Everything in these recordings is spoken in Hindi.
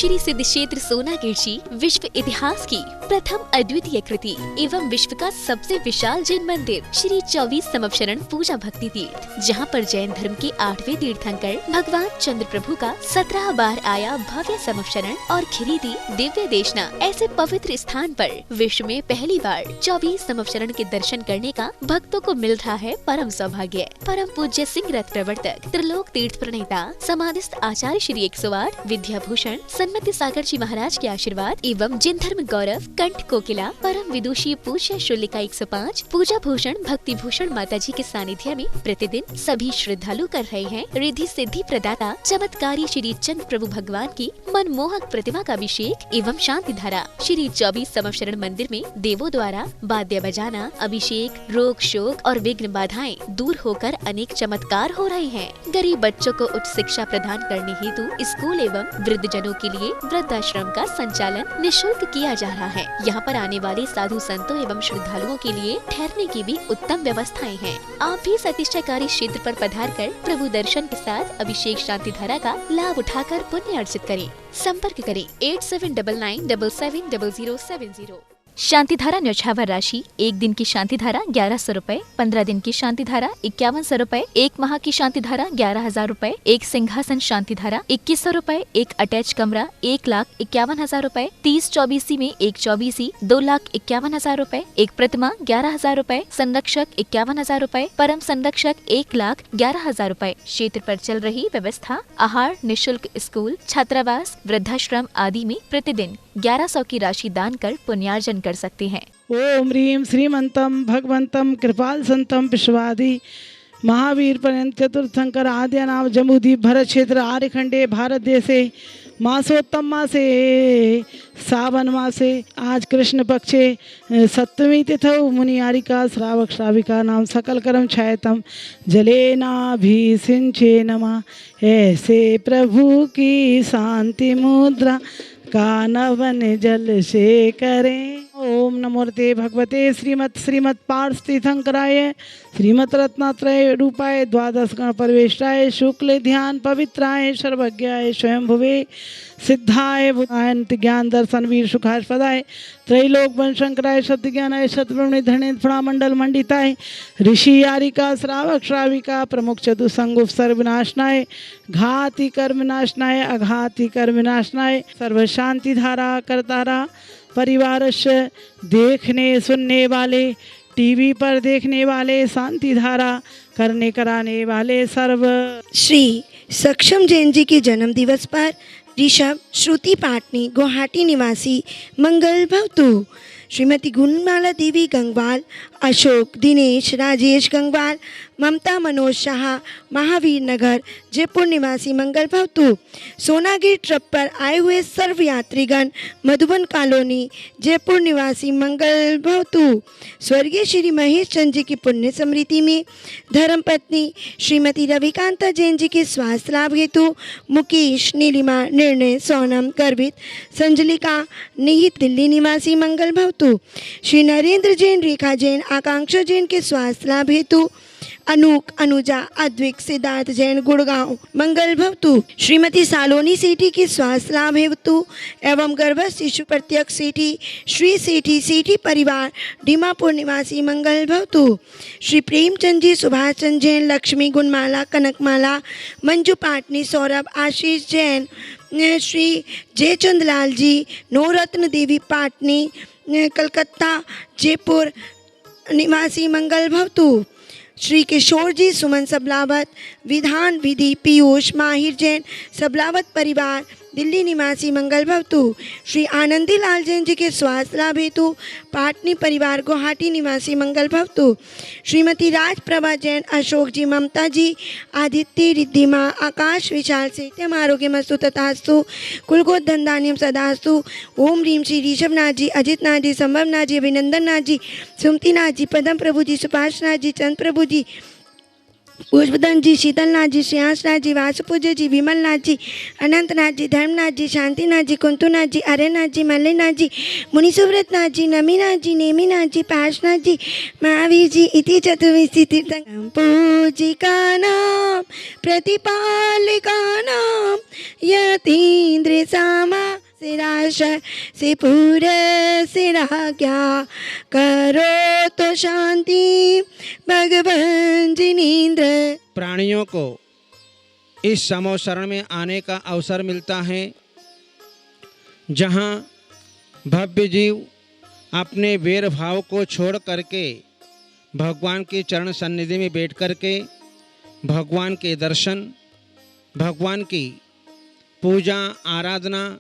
श्री सिद्ध क्षेत्र सोनागिर जी विश्व इतिहास की प्रथम अद्वितीय कृति एवं विश्व का सबसे विशाल जैन मंदिर श्री 24 समवशरण पूजा भक्ति तीर्थ, जहां पर जैन धर्म के 8वें तीर्थंकर भगवान चंद्र प्रभु का 17 बार आया भव्य समवशरण और खिरीदी दिव्य देशना ऐसे पवित्र स्थान पर विश्व में पहली बार 24 समवशरण के दर्शन करने का भक्तों को मिल रहा है परम सौभाग्य। परम पूज्य सिंह रथ प्रवर्तक त्रिलोक तीर्थ प्रणेता समाधिस्थ आचार्य श्री 108 विद्याभूषण सन्मति सागर जी महाराज के आशीर्वाद एवं जिन धर्म गौरव कंठ कोकिला परम विदुषी पूज्य शुल्लिका 105 पूजा भूषण भक्ति भूषण माता जी के सानिध्य में प्रतिदिन सभी श्रद्धालु कर रहे हैं रिद्धि सिद्धि प्रदाता चमत्कारी श्री चंद्र प्रभु भगवान की मनमोहक प्रतिमा का अभिषेक एवं शांति धारा। श्री 24 समवशरण मंदिर में देवों द्वारा वाद्य बजाना, अभिषेक, रोग शोक और विघ्न बाधाएं दूर होकर अनेक चमत्कार हो रहे हैं। गरीब बच्चों को उच्च शिक्षा प्रदान करने हेतु स्कूल एवं वृद्ध जनों के लिए वृद्धाश्रम का संचालन निःशुल्क किया जा रहा है। यहाँ पर आने वाले साधु संतों एवं श्रद्धालुओं के लिए ठहरने की भी उत्तम व्यवस्थाएं हैं। आप भी सतीक्षाकारी क्षेत्र पर पधार कर प्रभु दर्शन के साथ अभिषेक शांति धारा का लाभ उठाकर पुण्य अर्जित करें। संपर्क करें 8799770070। शांति धारा न्यौछावर राशि 1 दिन की शांति धारा 1100 रूपए, 15 दिन की शांति धारा 5100 रूपए, 1 माह की शांति धारा 11,000 रूपए, 1 सिंहासन शांति धारा 2100 रूपए, 1 अटैच कमरा 1,51,000 रूपए, 30 24 में 1 24 2,51,000 रूपए, 1 प्रतिमा 11,000 रूपए, संरक्षक 51,000 रूपए, परम संरक्षक 1,11,000 रूपए। क्षेत्र पर चल रही व्यवस्था आहार निःशुल्क स्कूल छात्रावास वृद्धाश्रम आदि में प्रतिदिन 1100 की राशि दान कर पुण्यार्जन कर सकते हैं। ओम ह्रीं श्रीमंतम भगवंतम कृपाल संतम विश्वादि महावीर पर्यंत चतुर्थंकर आद्य नाम जम्बूद्वीप भरत क्षेत्र आर्यखंडे भारत देशे मासोत्तम मासे सावन मासे आज कृष्ण पक्षे सप्तमी तिथौ मुनियारिका श्रावक श्राविका नाम सकल कर्म छायतम जलेनाभिषिंचे नमः। ऐसे प्रभु की शांति मुद्रा कानवन जल से करें। ओम नमोते भगवते श्रीमत पार्थ तीर्थंकराय श्रीमत रत्नात्रय रूपाय द्वादश गण परवेष्टाय शुक्ल ध्यान पवित्राय सर्वज्ञाय स्वयं भुवे सिद्धाय बुधायंत ज्ञान दर्शन वीर सुखास्पदाय त्रैलोक वंशंकराय सत्य ज्ञानाय सतब्रह्मणि धरणे फणामंडल मंडिताय ऋषि यारिका श्रावक श्राविका प्रमुख चतुसंगुप सर्वनाशनाय घाति कर्म नाशनाय अघाति कर्म नाशनाय सर्व शांति धारा करतारा परिवारस्य देखने सुनने वाले टीवी पर देखने वाले शांति धारा करने कराने वाले सर्व श्री सक्षम जैन जी के जन्म दिवस पर ऋषभ श्रुति पाटनी गुवाहाटी निवासी मंगल भवतु। श्रीमती गुणमाला देवी गंगवाल अशोक दिनेश राजेश गंगवाल ममता मनोज शाह महावीर नगर जयपुर निवासी मंगल भवतु। सोनागिर ट्रप पर आए हुए सर्व यात्रीगण मधुबन कॉलोनी जयपुर निवासी मंगल भवतु। स्वर्गीय श्री महेश चंद जी की पुण्य स्मृति में धर्मपत्नी श्रीमती रविकांता जैन जी के स्वास्थ्य लाभ हेतु मुकेश नीलिमा निर्णय सोनम गर्भित संजलिका निहित दिल्ली निवासी मंगल भवतु। श्री नरेंद्र जैन रेखा जैन आकांक्षा जैन के स्वास्थ्य लाभ हेतु अनूक अनुजा अद्विक सिद्धार्थ जैन गुड़गांव मंगल भवतु। श्रीमती सालोनी सेठी के स्वास्थ्य लाभ हेतु एवं गर्भस्थ शिशु प्रत्यक्ष सेठी श्री सेठी सेठी परिवार डीमापुर निवासी मंगल भवतु। श्री प्रेमचंद जी सुभाष चंद जैन लक्ष्मी गुणमाला कनकमाला मंजू पाटनी सौरभ आशीष जैन श्री जयचंद लाल जी नवरत्न देवी पाटनी कलकत्ता जयपुर निवासी मंगल भवतु। श्री किशोर जी सुमन सबलावत विधान विधि पीयूष माहिर जैन सबलावत परिवार दिल्ली निवासी मंगल भवतु। श्री आनंदी लाल जैन जी के स्वास्थ्य लाभ हेतु पाटनी परिवार गुवाहाटी निवासी मंगल भवतु। श्रीमती राजप्रभा जैन अशोक जी ममता जी आदित्य रिद्धिमा आकाश विशाल सेठ्यम आरोग्यमस्तु तथास्तु कुलगोत धनधान्यम सदास्तु। ओम ह्रीं श्री ऋषभनाथ जी अजित नाथ जी संभवनाथ जी अभिनंदन नाथ जी सुमतिनाथ जी पदम प्रभु जी सुभाष नाथ जी चंद प्रभु जी पुष्पधन जी शीतलनाथ जी श्रेयांशनाथ जी वासुपूज्य जी विमलनाथ जी अनंतनाथ जी धर्मनाथ जी शांतिनाथ जी कुंतुनाथ जी आर्यनाथ जी मल्लिनाथ जी मुनिसुव्रतनाथ जी नमीनाथ जी नेमिनाथ जी पार्शनाथ जी महावीर जी इति चतुर्विंशति तीर्थंकरं पूजिकानां प्रतिपालिकानां यतीन्द्र सामा सिराशय से पूरे सिरा क्या करो तो शांति भगवान जिनेन्द्र। प्राणियों को इस समूह शरण में आने का अवसर मिलता है, जहाँ भव्य जीव अपने वैर भाव को छोड़ करके भगवान की चरण सन्निधि में बैठ करके भगवान के दर्शन, भगवान की पूजा आराधना,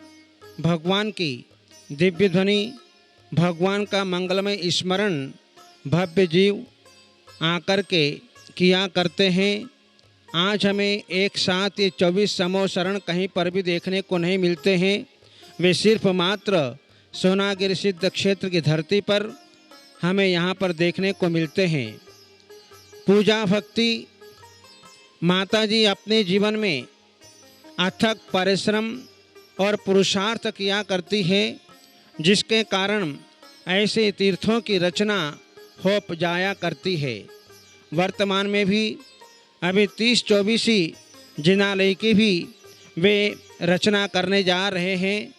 भगवान की दिव्य ध्वनि, भगवान का मंगलमय स्मरण भव्य जीव आकर के किया करते हैं। आज हमें एक साथ ये 24 समूह शरण कहीं पर भी देखने को नहीं मिलते हैं। वे सिर्फ मात्र सोनागिरी सिद्ध क्षेत्र की धरती पर हमें यहाँ पर देखने को मिलते हैं। पूजा भक्ति माता जी अपने जीवन में अथक परिश्रम और पुरुषार्थ किया करती है, जिसके कारण ऐसे तीर्थों की रचना हो जाया करती है। वर्तमान में भी अभी 30-24 जिनालय की भी वे रचना करने जा रहे हैं।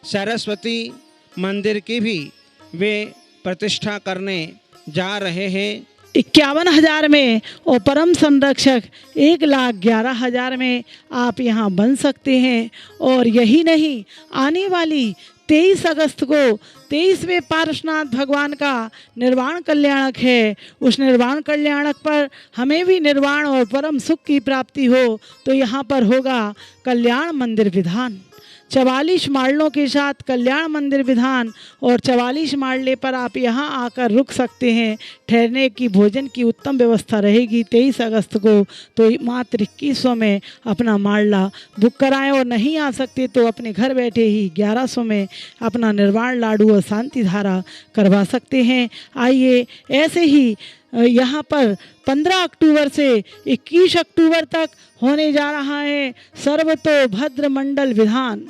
सरस्वती मंदिर की भी वे प्रतिष्ठा करने जा रहे हैं। 51,000 में और परम संरक्षक 1,11,000 में आप यहाँ बन सकते हैं। और यही नहीं, आने वाली 23 अगस्त को 23वें पार्श्वनाथ भगवान का निर्वाण कल्याणक है। उस निर्वाण कल्याणक पर हमें भी निर्वाण और परम सुख की प्राप्ति हो, तो यहाँ पर होगा कल्याण मंदिर विधान। 44 माड़लों के साथ कल्याण मंदिर विधान, और 44 माड़ले पर आप यहाँ आकर रुक सकते हैं। ठहरने की, भोजन की उत्तम व्यवस्था रहेगी। 23 अगस्त को तो मात्र 2100 में अपना माड़ला बुक कराएं, और नहीं आ सकते तो अपने घर बैठे ही 1100 में अपना निर्वाण लाडू और शांति धारा करवा सकते हैं। आइए, ऐसे ही यहाँ पर 15 अक्टूबर से 21 अक्टूबर तक होने जा रहा है सर्वतो भद्र मंडल विधान।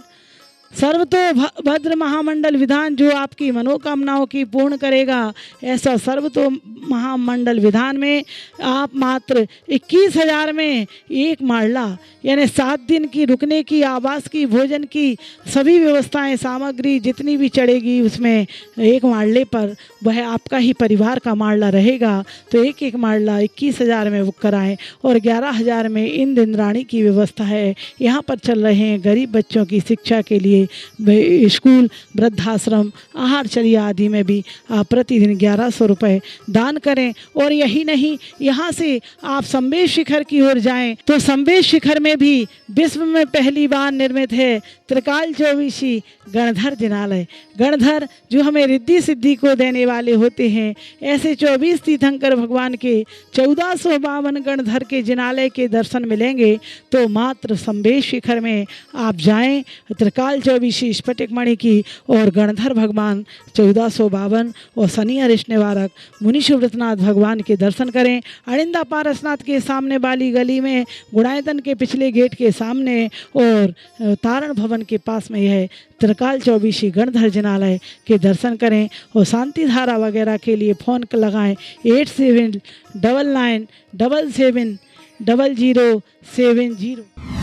सर्वतो भद्र महामंडल विधान जो आपकी मनोकामनाओं की पूर्ण करेगा। ऐसा सर्वतो महामंडल विधान में आप मात्र 21,000 में एक माड़ला, यानी 7 दिन की रुकने की, आवास की, भोजन की सभी व्यवस्थाएं, सामग्री जितनी भी चढ़ेगी उसमें एक माड़ले पर वह आपका ही परिवार का माड़ला रहेगा। तो एक माड़ला 21,000 में बुक कराएं। और 11,000 में इंद्र इंद्राणी की व्यवस्था है। यहाँ पर चल रहे हैं गरीब बच्चों की शिक्षा के लिए स्कूल, वृद्धाश्रम, आहार चलिया आदि में भी आप प्रतिदिन 1100 रुपये दान करें। और यही नहीं, यहाँ से आप संवेश शिखर की ओर जाएं तो संवेश शिखर में भी विश्व में पहली बार निर्मित है त्रिकाल चौबीसी गणधर जिनालय। गणधर जो हमें रिद्धि सिद्धि को देने वाले होते हैं, ऐसे 24 तीर्थंकर भगवान के 1452 गणधर के जिनालय के दर्शन मिलेंगे। तो मात्र संवेश शिखर में आप जाएं, त्रिकाल चौबीसी स्फटिक मणि की और गणधर भगवान 1452 और शनि अरिष्ट निवारक मुनि सुव्रतनाथ भगवान के दर्शन करें। अड़िंदा पारसनाथ के सामने वाली गली में, गुड़ायतन के पिछले गेट के सामने और तारण भवन के पास में यह त्रिकाल चौबीसी गणधर जिनालय के दर्शन करें। और शांति धारा वगैरह के लिए फ़ोन लगाएं 8799770070।